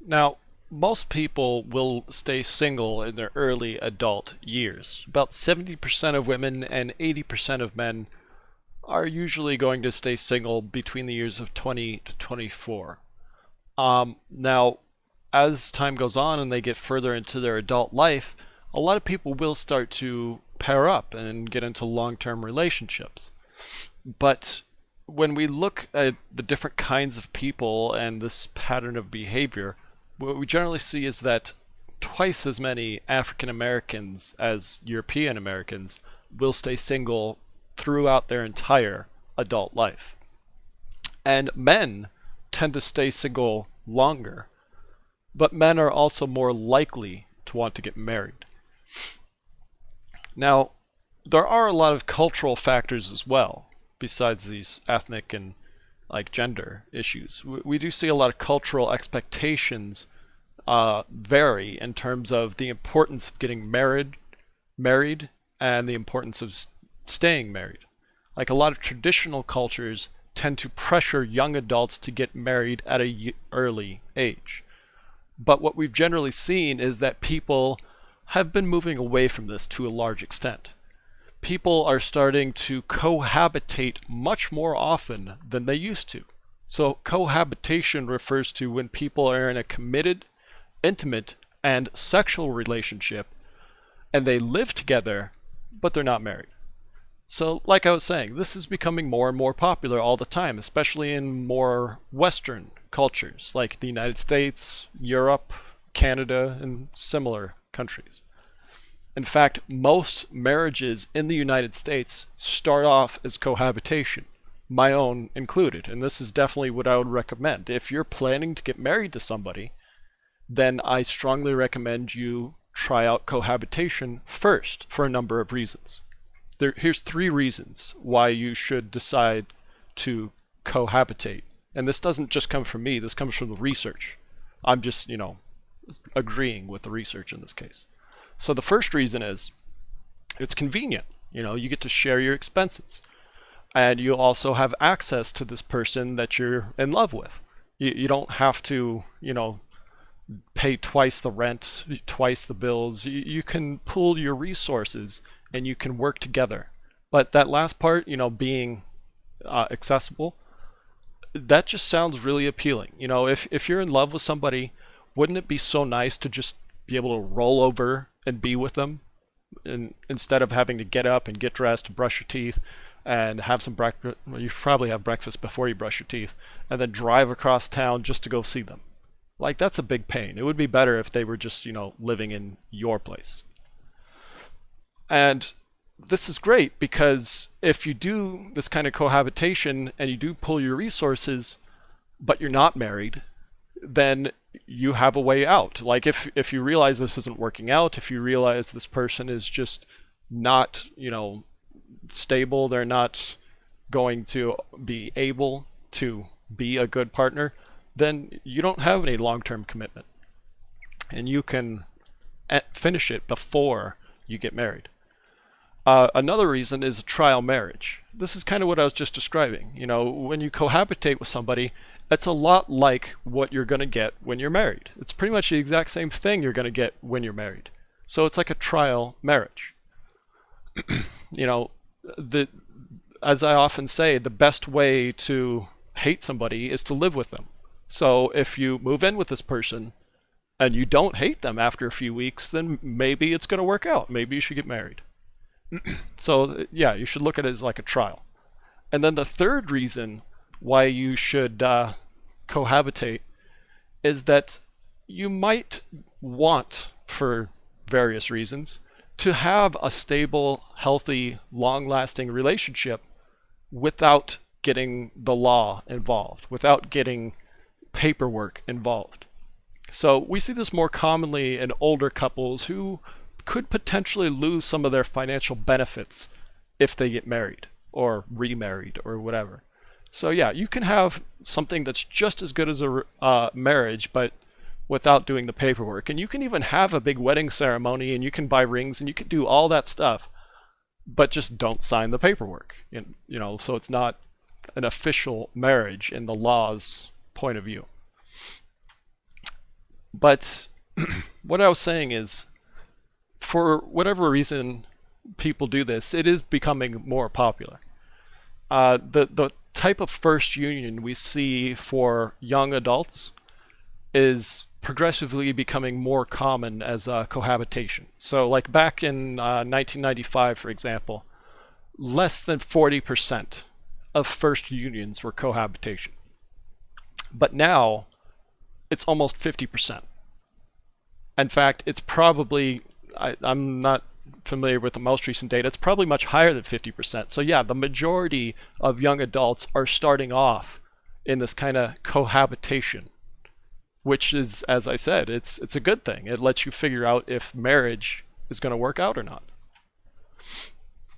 Now, most people will stay single in their early adult years. About 70% of women and 80% of men are usually going to stay single between the years of 20 to 24. Now, as time goes on and they get further into their adult life, a lot of people will start to pair up and get into long-term relationships. But when we look at the different kinds of people and this pattern of behavior, what we generally see is that twice as many African Americans as European Americans will stay single throughout their entire adult life. And men tend to stay single longer, but men are also more likely to want to get married. Now, there are a lot of cultural factors as well, besides these ethnic and like gender issues. We do see a lot of cultural expectations vary in terms of the importance of getting married, and the importance of staying married. Like a lot of traditional cultures tend to pressure young adults to get married at a early age. But what we've generally seen is that people have been moving away from this to a large extent. People are starting to cohabitate much more often than they used to. So cohabitation refers to when people are in a committed, intimate, and sexual relationship, and they live together, but they're not married. So like I was saying, this is becoming more and more popular all the time, especially in more Western cultures like the United States, Europe, Canada, and similar countries. In fact, most marriages in the United States start off as cohabitation, my own included, and this is definitely what I would recommend. If you're planning to get married to somebody, then I strongly recommend you try out cohabitation first for a number of reasons. Here's 3 reasons why you should decide to cohabitate. And this doesn't just come from me, this comes from the research. I'm just, agreeing with the research in this case. So the first reason is it's convenient. You get to share your expenses. And you also have access to this person that you're in love with. You don't have to, pay twice the rent, twice the bills. You can pool your resources and you can work together. But that last part, being accessible, that just sounds really appealing. If you're in love with somebody, wouldn't it be so nice to just be able to roll over and be with them, and instead of having to get up and get dressed, brush your teeth, and have some breakfast? Well, you probably have breakfast before you brush your teeth, and then drive across town just to go see them. Like, that's a big pain. It would be better if they were just, living in your place. And this is great because if you do this kind of cohabitation and you do pull your resources, but you're not married, then you have a way out. Like if you realize this isn't working out, if you realize this person is just not, stable, they're not going to be able to be a good partner, then you don't have any long-term commitment. And you can finish it before you get married. Another reason is a trial marriage. This is kind of what I was just describing. When you cohabitate with somebody, it's a lot like what you're going to get when you're married. It's pretty much the exact same thing you're going to get when you're married. So it's like a trial marriage. As I often say, the best way to hate somebody is to live with them. So if you move in with this person and you don't hate them after a few weeks, then maybe it's going to work out. Maybe you should get married. So yeah, you should look at it as like a trial. And then the third reason why you should cohabitate is that you might want, for various reasons, to have a stable, healthy, long-lasting relationship without getting the law involved, without getting paperwork involved. So we see this more commonly in older couples who could potentially lose some of their financial benefits if they get married or remarried or whatever. So yeah, you can have something that's just as good as a marriage, but without doing the paperwork. And you can even have a big wedding ceremony, and you can buy rings, and you can do all that stuff, but just don't sign the paperwork. So it's not an official marriage in the law's point of view. But what I was saying is, for whatever reason people do this, it is becoming more popular. The type of first union we see for young adults is progressively becoming more common as cohabitation. So like back in 1995, for example, less than 40% of first unions were cohabitation. But now it's almost 50%. In fact, it's probably, I'm not familiar with the most recent data, it's probably much higher than 50%. So yeah, the majority of young adults are starting off in this kind of cohabitation, which is, as I said, it's a good thing. It lets you figure out if marriage is going to work out or not.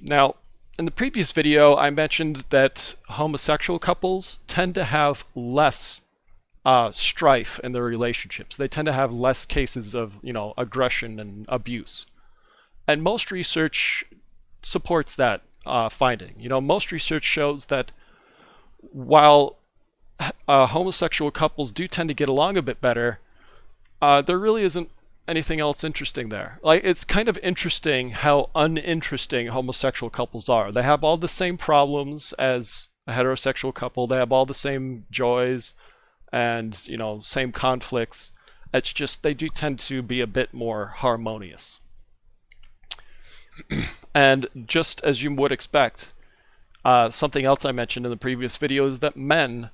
Now, in the previous video, I mentioned that homosexual couples tend to have less strife in their relationships. They tend to have less cases of, aggression and abuse. And most research supports that finding. Most research shows that while homosexual couples do tend to get along a bit better, there really isn't anything else interesting there. Like, it's kind of interesting how uninteresting homosexual couples are. They have all the same problems as a heterosexual couple. They have all the same joys and, same conflicts. It's just they do tend to be a bit more harmonious. And just as you would expect, something else I mentioned in the previous video is that men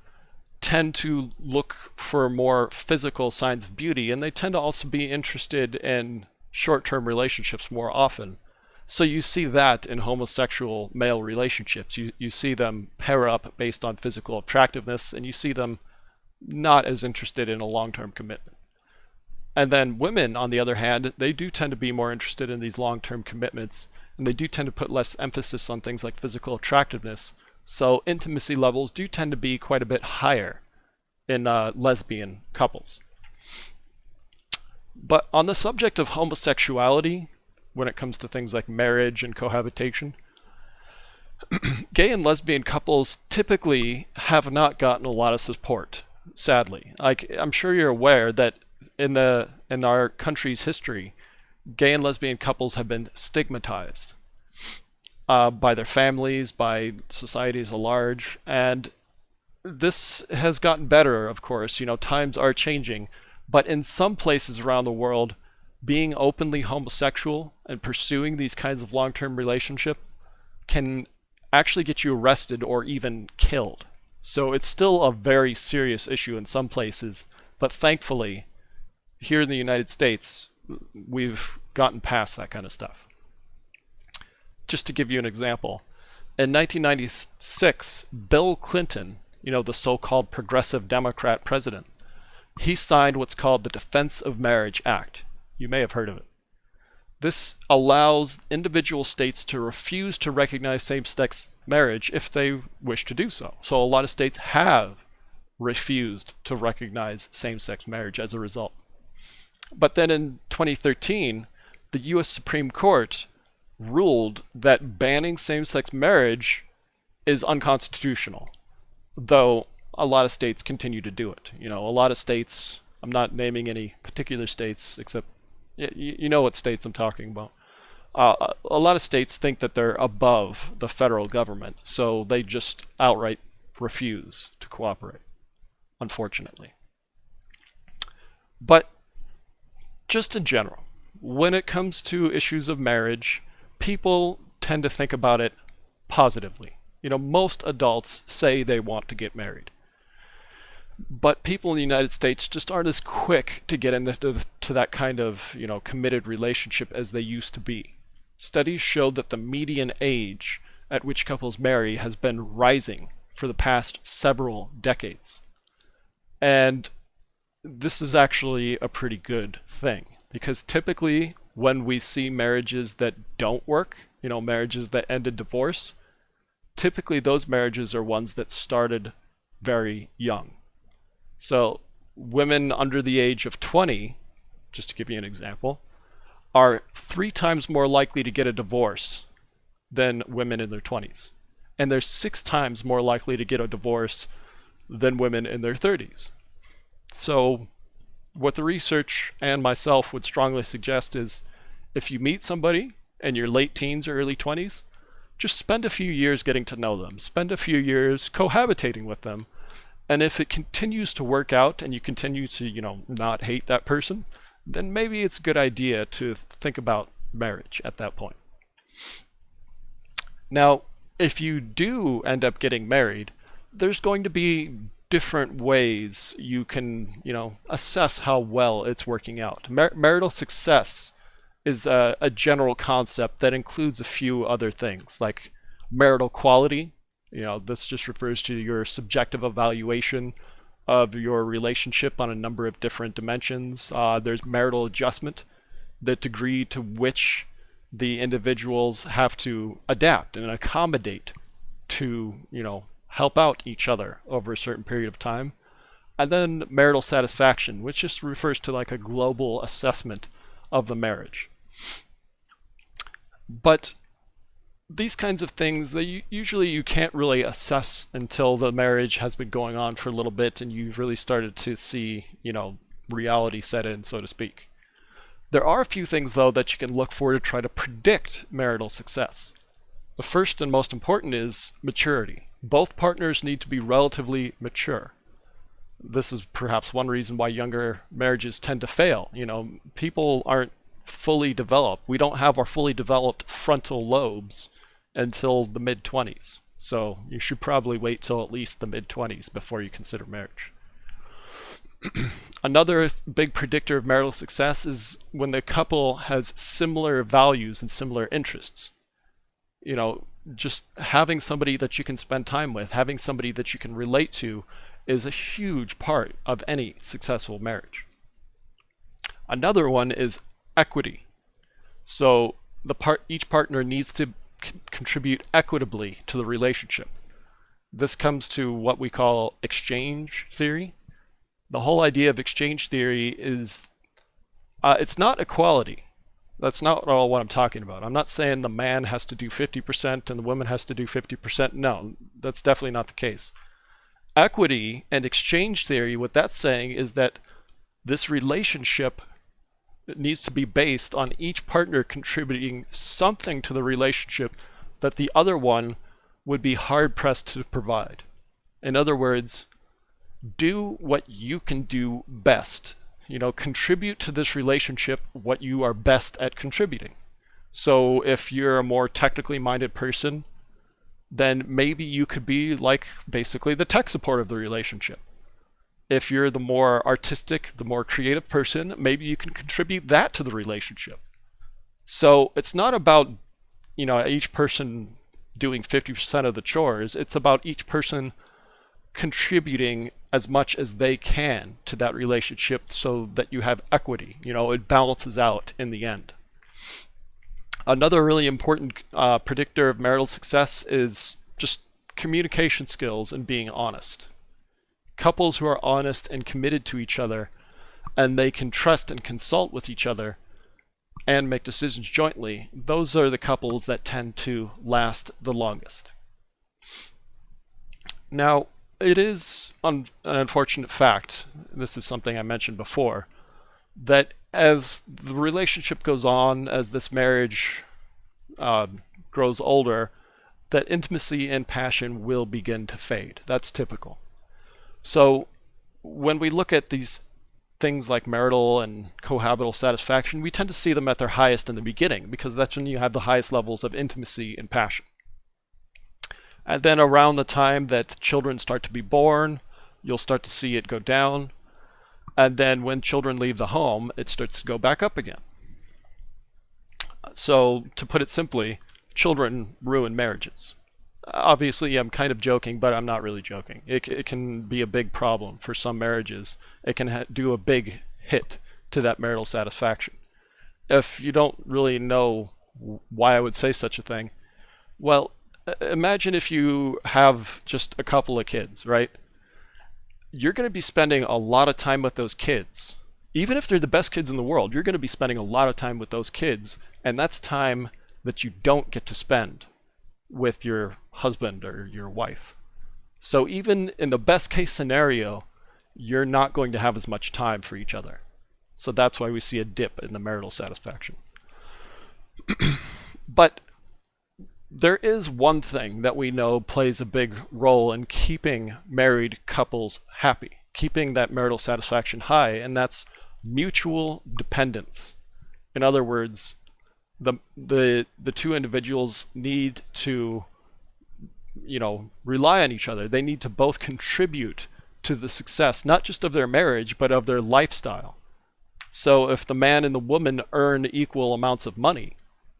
tend to look for more physical signs of beauty, and they tend to also be interested in short-term relationships more often. So you see that in homosexual male relationships. You see them pair up based on physical attractiveness, and you see them not as interested in a long-term commitment. And then women, on the other hand, they do tend to be more interested in these long-term commitments, and they do tend to put less emphasis on things like physical attractiveness. So intimacy levels do tend to be quite a bit higher in lesbian couples. But on the subject of homosexuality, when it comes to things like marriage and cohabitation, gay and lesbian couples typically have not gotten a lot of support, sadly. Like, I'm sure you're aware that in our country's history, gay and lesbian couples have been stigmatized by their families, by society as a large, and this has gotten better, of course. Times are changing, but in some places around the world, being openly homosexual and pursuing these kinds of long-term relationship can actually get you arrested or even killed. So it's still a very serious issue in some places, but thankfully, here in the United States, we've gotten past that kind of stuff. Just to give you an example, in 1996, Bill Clinton, the so-called progressive Democrat president, he signed what's called the Defense of Marriage Act. You may have heard of it. This allows individual states to refuse to recognize same-sex marriage if they wish to do so. So a lot of states have refused to recognize same-sex marriage as a result. But then in 2013, the U.S. Supreme Court ruled that banning same-sex marriage is unconstitutional, though a lot of states continue to do it. A lot of states, I'm not naming any particular states, except you know what states I'm talking about. A lot of states think that they're above the federal government, so they just outright refuse to cooperate, unfortunately. But just in general, when it comes to issues of marriage, people tend to think about it positively. Most adults say they want to get married. But people in the United States just aren't as quick to get into that kind of, committed relationship as they used to be. Studies show that the median age at which couples marry has been rising for the past several decades. And this is actually a pretty good thing, because typically when we see marriages that don't work, marriages that end in divorce, typically those marriages are ones that started very young. So women under the age of 20, just to give you an example, are 3 times more likely to get a divorce than women in their 20s. And they're 6 times more likely to get a divorce than women in their 30s. So what the research and myself would strongly suggest is, if you meet somebody in your late teens or early 20s, just spend a few years getting to know them. Spend a few years cohabitating with them. And if it continues to work out and you continue to, not hate that person, then maybe it's a good idea to think about marriage at that point. Now, if you do end up getting married, there's going to be different ways you can, assess how well it's working out. Marital success is a general concept that includes a few other things, like marital quality. This just refers to your subjective evaluation of your relationship on a number of different dimensions. There's marital adjustment, the degree to which the individuals have to adapt and accommodate to, help out each other over a certain period of time. And then marital satisfaction, which just refers to like a global assessment of the marriage. But these kinds of things, usually you can't really assess until the marriage has been going on for a little bit and you've really started to see, reality set in, so to speak. There are a few things, though, that you can look for to try to predict marital success. The first and most important is maturity. Both partners need to be relatively mature. This is perhaps one reason why younger marriages tend to fail. People aren't fully developed. We don't have our fully developed frontal lobes until the mid-20s. So you should probably wait till at least the mid-20s before you consider marriage. Another big predictor of marital success is when the couple has similar values and similar interests. Just having somebody that you can spend time with, having somebody that you can relate to, is a huge part of any successful marriage. Another one is equity. So each partner needs to contribute equitably to the relationship. This comes to what we call exchange theory. The whole idea of exchange theory is, it's not equality. That's not all what I'm talking about. I'm not saying the man has to do 50% and the woman has to do 50%. No, that's definitely not the case. Equity and exchange theory, what that's saying is that this relationship needs to be based on each partner contributing something to the relationship that the other one would be hard-pressed to provide. In other words, do what you can do best. Contribute to this relationship what you are best at contributing. So if you're a more technically minded person, then maybe you could be like basically the tech support of the relationship. If you're the more artistic, the more creative person, maybe you can contribute that to the relationship. So it's not about, each person doing 50% of the chores. It's about each person contributing as much as they can to that relationship so that you have equity. It balances out in the end. Another really important predictor of marital success is just communication skills and being honest. Couples who are honest and committed to each other, and they can trust and consult with each other and make decisions jointly, those are the couples that tend to last the longest. Now, it is an unfortunate fact, this is something I mentioned before, that as the relationship goes on, as this marriage grows older, that intimacy and passion will begin to fade. That's typical. So when we look at these things like marital and cohabital satisfaction, we tend to see them at their highest in the beginning, because that's when you have the highest levels of intimacy and passion. And then around the time that children start to be born, you'll start to see it go down. And then when children leave the home, it starts to go back up again. So to put it simply, children ruin marriages. Obviously, I'm kind of joking, but I'm not really joking. It can be a big problem for some marriages. It can do a big hit to that marital satisfaction. If you don't really know why I would say such a thing, well, imagine if you have just a couple of kids, right? you're going to be spending a lot of time with those kids. Even if they're the best kids in the world, you're going to be spending a lot of time with those kids, and that's time that you don't get to spend with your husband or your wife. So even in the best case scenario, you're not going to have as much time for each other. So that's why we see a dip in the marital satisfaction. But there is one thing that we know plays a big role in keeping married couples happy, keeping that marital satisfaction high, and that's mutual dependence. In other words, the two individuals need to, rely on each other. They need to both contribute to the success, not just of their marriage, but of their lifestyle. So if the man and the woman earn equal amounts of money,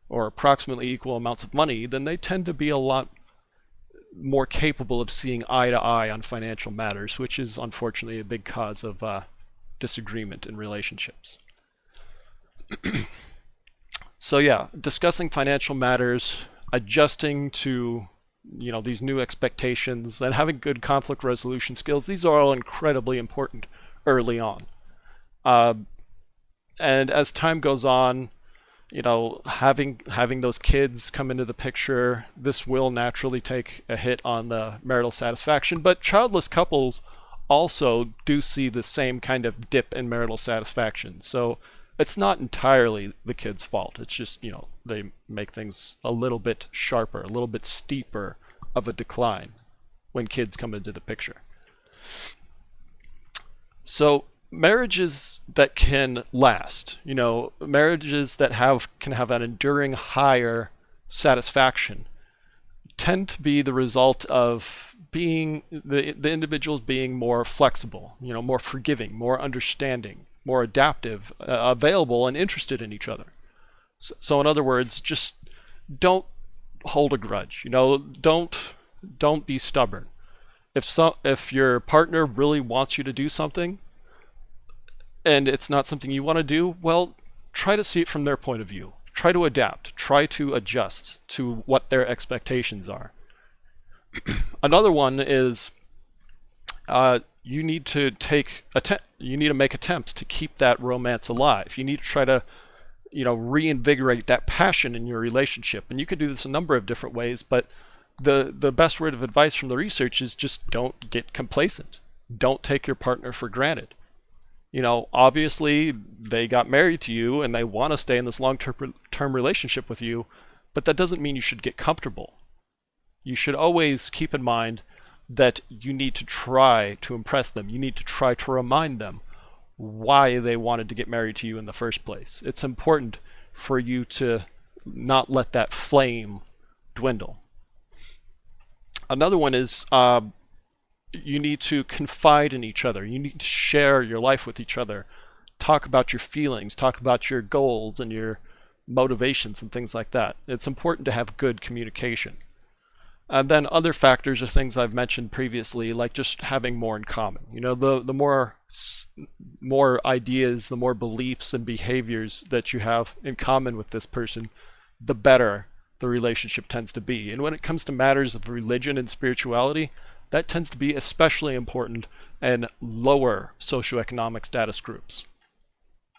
or approximately equal amounts of money, then they tend to be a lot more capable of seeing eye to eye on financial matters, which is unfortunately a big cause of disagreement in relationships. So yeah, discussing financial matters, adjusting to these new expectations, and having good conflict resolution skills, these are all incredibly important early on. And as time goes on, having those kids come into the picture, this will naturally take a hit on the marital satisfaction. But childless couples also do see the same kind of dip in marital satisfaction. So it's not entirely the kids' fault. It's just, they make things a little bit sharper, a little bit steeper of a decline when kids come into the picture. So marriages that can last, marriages that can have an enduring higher satisfaction, tend to be the result of being the individuals being more flexible, more forgiving, more understanding, more adaptive, available, and interested in each other. So in other words, just don't hold a grudge. Don't be stubborn. If your partner really wants you to do something, and it's not something you want to do, well, try to see it from their point of view. Try to adapt. Try to adjust to what their expectations are. Another one is you need to make attempts to keep that romance alive. You need to try to reinvigorate that passion in your relationship. And you can do this a number of different ways, but the best word of advice from the research is just don't get complacent. Don't take your partner for granted. Obviously they got married to you and they want to stay in this long-term relationship with you, but that doesn't mean you should get comfortable. You should always keep in mind that you need to try to impress them. You need to try to remind them why they wanted to get married to you in the first place. It's important for you to not let that flame dwindle. Another one is you need to confide in each other. You need to share your life with each other. Talk about your feelings, talk about your goals and your motivations and things like that. It's important to have good communication. And then other factors are things I've mentioned previously, like just having more in common. The more ideas, the more beliefs and behaviors that you have in common with this person, the better the relationship tends to be. And when it comes to matters of religion and spirituality, that tends to be especially important in lower socioeconomic status groups.